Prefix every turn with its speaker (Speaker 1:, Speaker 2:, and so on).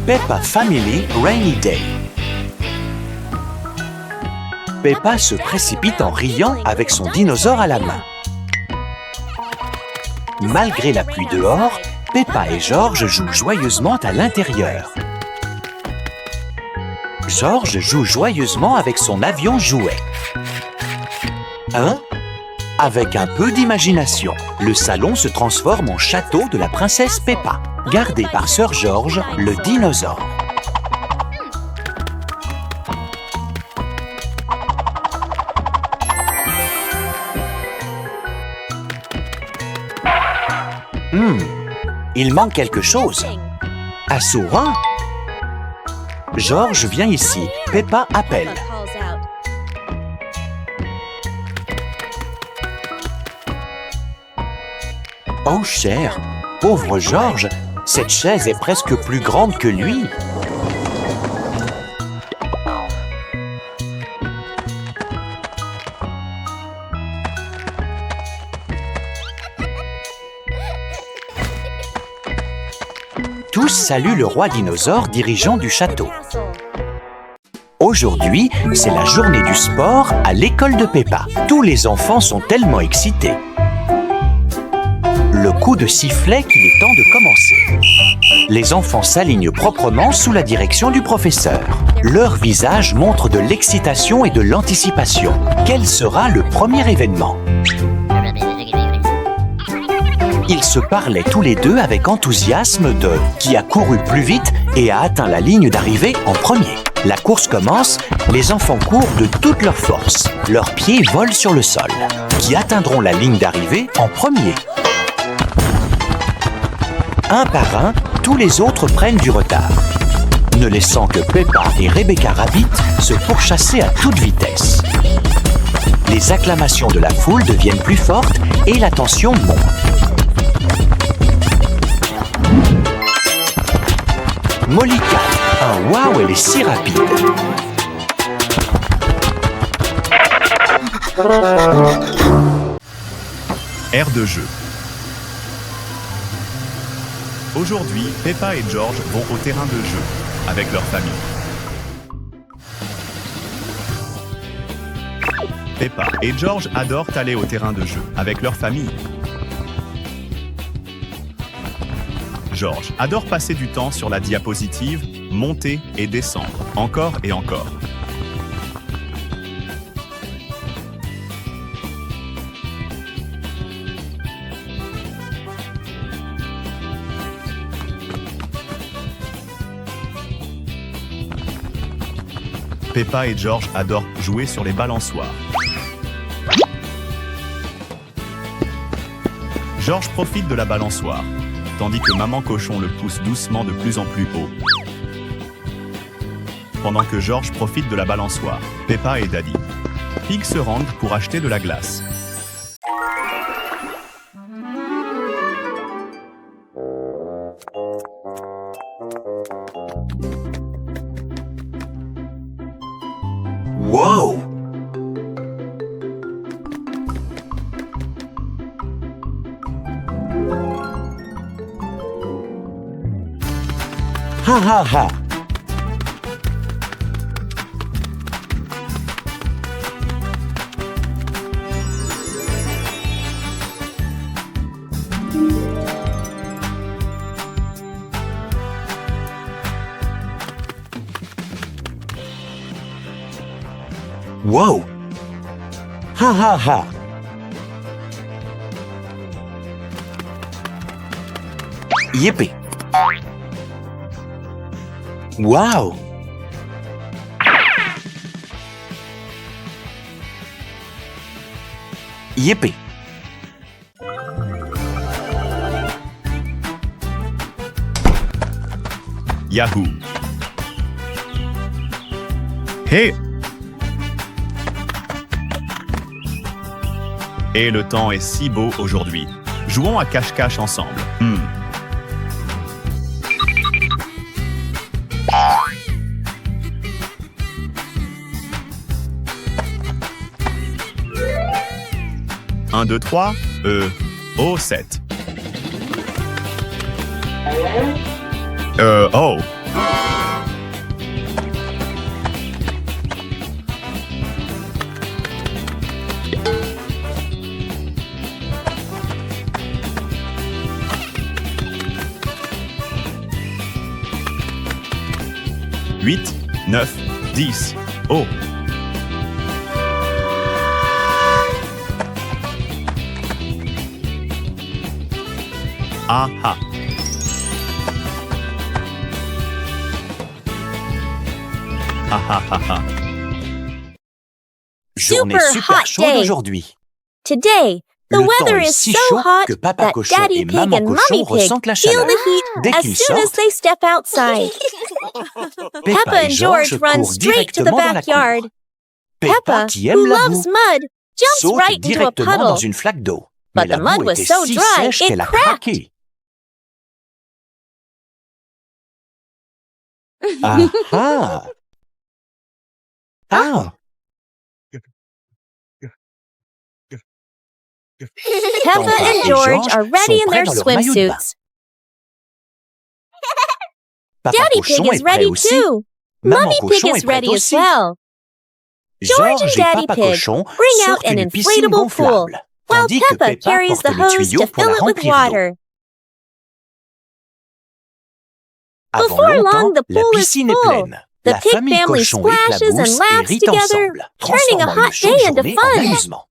Speaker 1: Peppa Family Rainy Day. Peppa se précipite en riant avec son dinosaure à la main. Malgré la pluie dehors, Peppa et George jouent joyeusement à l'intérieur. George joue joyeusement avec son avion jouet. Avec un peu d'imagination, le salon se transforme en château de la princesse Peppa, gardé par Sir George, le dinosaure. Il manque quelque chose. Assourant. George vient ici. Peppa appelle. Oh, cher, pauvre George, cette chaise est presque plus grande que lui. Tous saluent le roi dinosaure dirigeant du château. Aujourd'hui, c'est la journée du sport à l'école de Peppa. Tous les enfants sont tellement excités. Le coup de sifflet qu'il est temps de commencer. Les enfants s'alignent proprement sous la direction du professeur. Leur visage montre de l'excitation et de l'anticipation. Quel sera le premier événement? Ils se parlaient tous les deux avec enthousiasme de qui a couru plus vite et a atteint la ligne d'arrivée en premier. La course commence, les enfants courent de toute leur force. Leurs pieds volent sur le sol. Qui atteindront la ligne d'arrivée en premier? Un par un, tous les autres prennent du retard, ne laissant que Peppa et Rebecca Rabbit se pourchasser à toute vitesse. Les acclamations de la foule deviennent plus fortes et la tension monte. Molly Cat, un wow, elle est si rapide.
Speaker 2: Aire de jeu. Aujourd'hui, Peppa et George vont au terrain de jeu avec leur famille. Peppa et George adorent aller au terrain de jeu avec leur famille. George adore passer du temps sur la diapositive, monter et descendre, encore et encore. Peppa et George adorent jouer sur les balançoires. George profite de la balançoire, tandis que Maman Cochon le pousse doucement de plus en plus haut. Pendant que George profite de la balançoire, Peppa et Daddy Pig se rendent pour acheter de la glace.
Speaker 1: Wow! Ha ha ha! Wow! Ha ha ha! Yippee! Wow! Yippee!
Speaker 2: Yahoo! Hey! Et le temps est si beau aujourd'hui. Jouons à cache-cache ensemble. Un, deux, trois. Oh, 7. Oh. 8, 9, 10. Oh! Ah ah! Ah ah ah ah!
Speaker 1: Journée
Speaker 3: Super
Speaker 1: super
Speaker 3: hot
Speaker 1: chaude
Speaker 3: day.
Speaker 1: aujourd'hui.
Speaker 3: Today, the
Speaker 1: Le temps
Speaker 3: weather
Speaker 1: est
Speaker 3: is
Speaker 1: si
Speaker 3: so
Speaker 1: chaud
Speaker 3: hot
Speaker 1: que Papa
Speaker 3: that
Speaker 1: Cochon
Speaker 3: Daddy
Speaker 1: et
Speaker 3: Pig
Speaker 1: Maman
Speaker 3: and
Speaker 1: Cochon
Speaker 3: Mommy Pig
Speaker 1: ressentent la
Speaker 3: feel
Speaker 1: chaleur.
Speaker 3: the heat
Speaker 1: Dès
Speaker 3: as
Speaker 1: qu'ils
Speaker 3: soon as
Speaker 1: sortent,
Speaker 3: they step outside.
Speaker 1: Peppa
Speaker 3: Peppa
Speaker 1: et
Speaker 3: and
Speaker 1: George
Speaker 3: George run
Speaker 1: courent
Speaker 3: straight to the
Speaker 1: directement dans la
Speaker 3: backyard.
Speaker 1: cour. Peppa,
Speaker 3: Peppa,
Speaker 1: qui
Speaker 3: who
Speaker 1: aime la
Speaker 3: loves
Speaker 1: boue,
Speaker 3: mud, jumps
Speaker 1: saute
Speaker 3: right into a
Speaker 1: directement dans
Speaker 3: puddle.
Speaker 1: une flaque d'eau. Mais
Speaker 3: But
Speaker 1: la
Speaker 3: the mud
Speaker 1: boue
Speaker 3: was
Speaker 1: était
Speaker 3: so
Speaker 1: si
Speaker 3: dry,
Speaker 1: sèche
Speaker 3: it
Speaker 1: qu'elle a
Speaker 3: cracked.
Speaker 1: craqué. Ah ah! Ah!
Speaker 3: Peppa and
Speaker 1: et
Speaker 3: George
Speaker 1: George
Speaker 3: are ready
Speaker 1: sont
Speaker 3: in
Speaker 1: prêts
Speaker 3: their
Speaker 1: dans leur maillot de bain.
Speaker 3: swimsuits.
Speaker 1: Papa
Speaker 3: Daddy Pig
Speaker 1: Cochon
Speaker 3: is
Speaker 1: est prêt
Speaker 3: ready
Speaker 1: aussi.
Speaker 3: too.
Speaker 1: Maman
Speaker 3: Mommy Pig
Speaker 1: Cochon
Speaker 3: is
Speaker 1: est prête
Speaker 3: ready as
Speaker 1: aussi.
Speaker 3: well. George and
Speaker 1: George et
Speaker 3: Daddy
Speaker 1: Papa
Speaker 3: Pig
Speaker 1: Cochon
Speaker 3: bring out
Speaker 1: sortent
Speaker 3: an
Speaker 1: une piscine
Speaker 3: inflatable pool,
Speaker 1: gonflable,
Speaker 3: while
Speaker 1: tandis que
Speaker 3: Peppa
Speaker 1: Peppa
Speaker 3: carries
Speaker 1: porte
Speaker 3: the
Speaker 1: les
Speaker 3: hose
Speaker 1: tuyaux
Speaker 3: to
Speaker 1: pour la
Speaker 3: fill it with
Speaker 1: remplir d'eau.
Speaker 3: water.
Speaker 1: Avant
Speaker 3: Before
Speaker 1: longtemps,
Speaker 3: long, the
Speaker 1: la
Speaker 3: pool is
Speaker 1: piscine est
Speaker 3: full.
Speaker 1: pleine.
Speaker 3: The
Speaker 1: La
Speaker 3: pig
Speaker 1: famille
Speaker 3: family
Speaker 1: Cochon
Speaker 3: splashes and
Speaker 1: éclabousse et
Speaker 3: laughs
Speaker 1: rit
Speaker 3: together,
Speaker 1: ensemble,
Speaker 3: turning a
Speaker 1: transformant une
Speaker 3: hot
Speaker 1: chaude
Speaker 3: day into
Speaker 1: journée en
Speaker 3: fun.
Speaker 1: amusement.